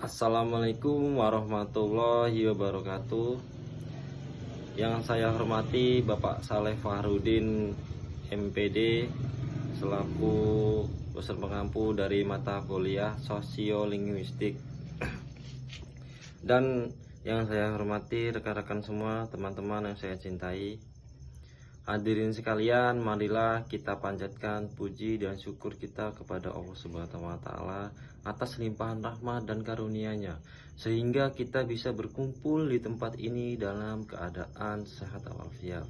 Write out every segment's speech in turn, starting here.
Assalamualaikum warahmatullahi wabarakatuh. Yang saya hormati Bapak Saleh Fahrudin MPD selaku dosen pengampu dari mata kuliah Sosiolinguistik. Dan yang saya hormati rekan-rekan semua, teman-teman yang saya cintai. Hadirin sekalian, marilah kita panjatkan puji dan syukur kita kepada Allah Subhanahu wa taala atas limpahan rahmat dan karunia-Nya sehingga kita bisa berkumpul di tempat ini dalam keadaan sehat walafiat.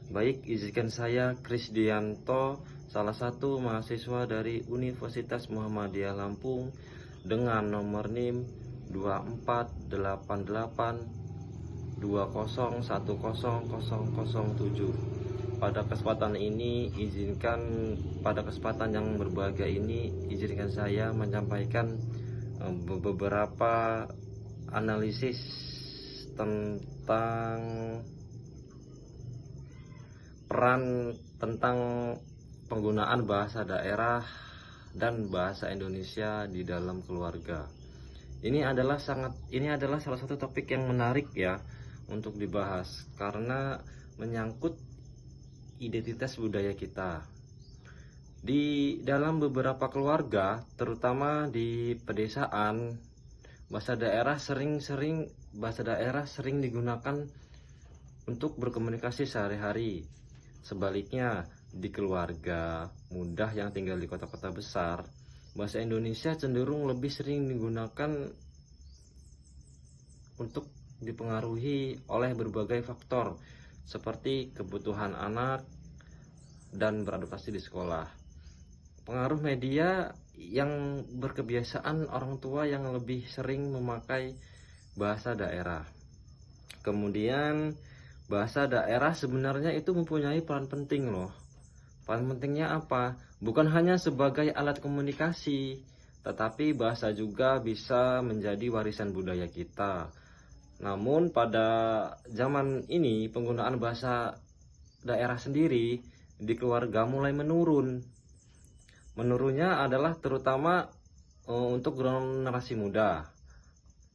Baik, izinkan saya Krisdianto, salah satu mahasiswa dari Universitas Muhammadiyah Lampung dengan nomor NIM 2488 20100007. Pada kesempatan yang berbahagia ini izinkan saya menyampaikan beberapa analisis tentang penggunaan bahasa daerah dan bahasa Indonesia di dalam keluarga. Ini adalah salah satu topik yang menarik ya untuk dibahas karena menyangkut identitas budaya kita. Di dalam beberapa keluarga, terutama di pedesaan, bahasa daerah sering digunakan untuk berkomunikasi sehari-hari. Sebaliknya, di keluarga muda yang tinggal di kota-kota besar, bahasa Indonesia cenderung lebih sering digunakan untuk dipengaruhi oleh berbagai faktor seperti kebutuhan anak dan beradaptasi di sekolah. Pengaruh media yang berkebiasaan orang tua yang lebih sering memakai bahasa daerah. Kemudian bahasa daerah sebenarnya itu mempunyai peran penting loh. Peran pentingnya apa? Bukan hanya sebagai alat komunikasi, tetapi bahasa juga bisa menjadi warisan budaya kita. Namun pada zaman ini penggunaan bahasa daerah sendiri di keluarga mulai menurun. Menurunnya adalah terutama untuk generasi muda.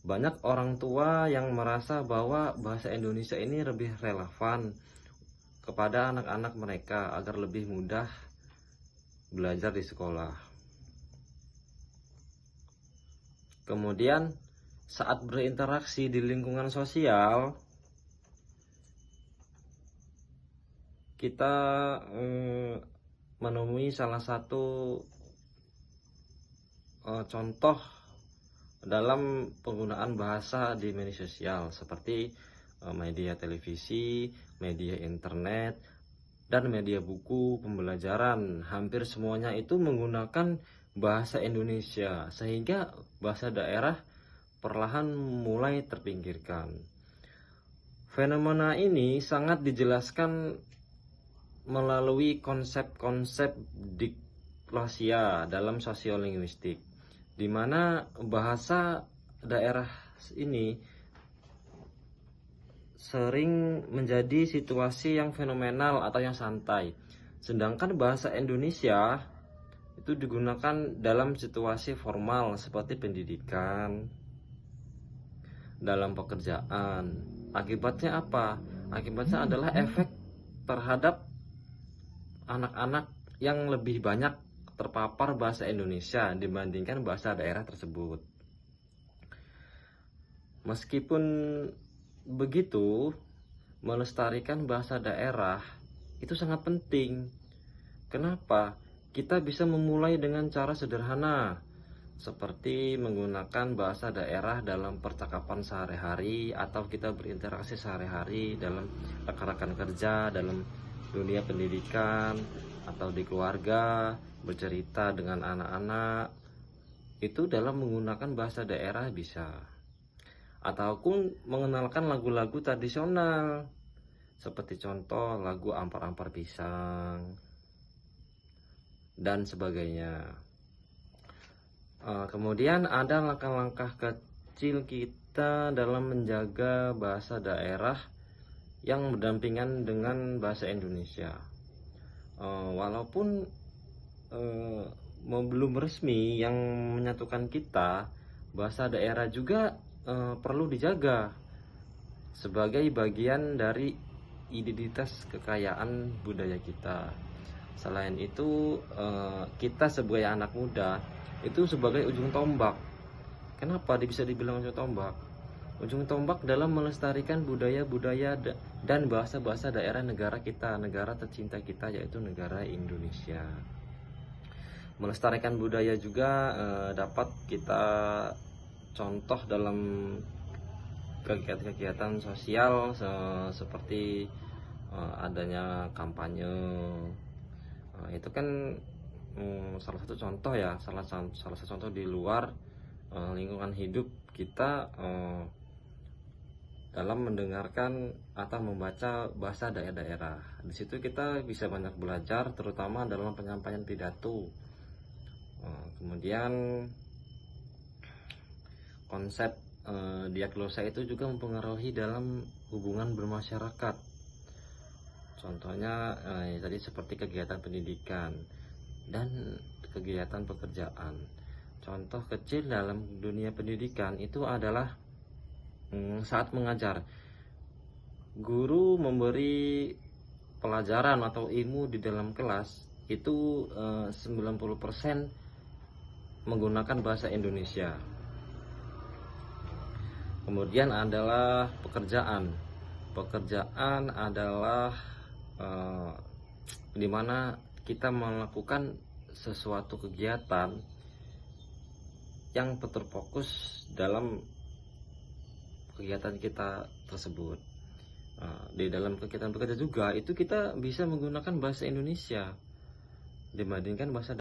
Banyak orang tua yang merasa bahwa bahasa Indonesia ini lebih relevan kepada anak-anak mereka agar lebih mudah belajar di sekolah. Kemudian saat berinteraksi di lingkungan sosial, kita menemui salah satu contoh dalam penggunaan bahasa di media sosial seperti media televisi, media internet, dan media buku pembelajaran. Hampir semuanya itu menggunakan bahasa Indonesia sehingga bahasa daerah perlahan mulai terpinggirkan. Fenomena ini sangat dijelaskan melalui konsep-konsep diklosia dalam sosiolinguistik, di mana bahasa daerah ini sering menjadi situasi yang fenomenal atau yang santai, sedangkan bahasa Indonesia itu digunakan dalam situasi formal seperti pendidikan, dalam pekerjaan. Akibatnya apa? Akibatnya adalah efek terhadap anak-anak yang lebih banyak terpapar bahasa Indonesia dibandingkan bahasa daerah tersebut. Meskipun begitu, melestarikan bahasa daerah itu sangat penting. Kenapa? Kita bisa memulai dengan cara sederhana, seperti menggunakan bahasa daerah dalam percakapan sehari-hari atau kita berinteraksi sehari-hari dalam rekan-rekan kerja, dalam dunia pendidikan atau di keluarga, bercerita dengan anak-anak. Itu dalam menggunakan bahasa daerah bisa. Ataupun mengenalkan lagu-lagu tradisional seperti contoh lagu Ampar-Ampar Pisang dan sebagainya. Kemudian ada langkah-langkah kecil kita dalam menjaga bahasa daerah yang berdampingan dengan bahasa Indonesia. Walaupun belum resmi yang menyatukan kita, bahasa daerah juga perlu dijaga sebagai bagian dari identitas kekayaan budaya kita. Selain itu, kita sebagai anak muda itu sebagai ujung tombak. Kenapa bisa dibilang ujung tombak? Ujung tombak dalam melestarikan budaya-budaya dan bahasa-bahasa daerah negara kita, negara tercinta kita, yaitu negara Indonesia. Melestarikan budaya juga dapat kita contoh dalam kegiatan-kegiatan sosial seperti adanya kampanye. Itu kan salah satu contoh ya, salah satu contoh di luar lingkungan hidup kita dalam mendengarkan atau membaca bahasa daerah-daerah. Di situ kita bisa banyak belajar, terutama dalam penyampaian pidato. Kemudian konsep diagnosa itu juga mempengaruhi dalam hubungan bermasyarakat. Contohnya tadi seperti kegiatan pendidikan dan kegiatan pekerjaan. Contoh kecil dalam dunia pendidikan itu adalah saat mengajar, guru memberi pelajaran atau ilmu di dalam kelas itu 90% menggunakan bahasa Indonesia. Kemudian adalah pekerjaan. Pekerjaan adalah dimana kita melakukan sesuatu kegiatan yang terfokus dalam kegiatan kita tersebut. Di dalam kegiatan bekerja juga itu kita bisa menggunakan bahasa Indonesia dibandingkan bahasa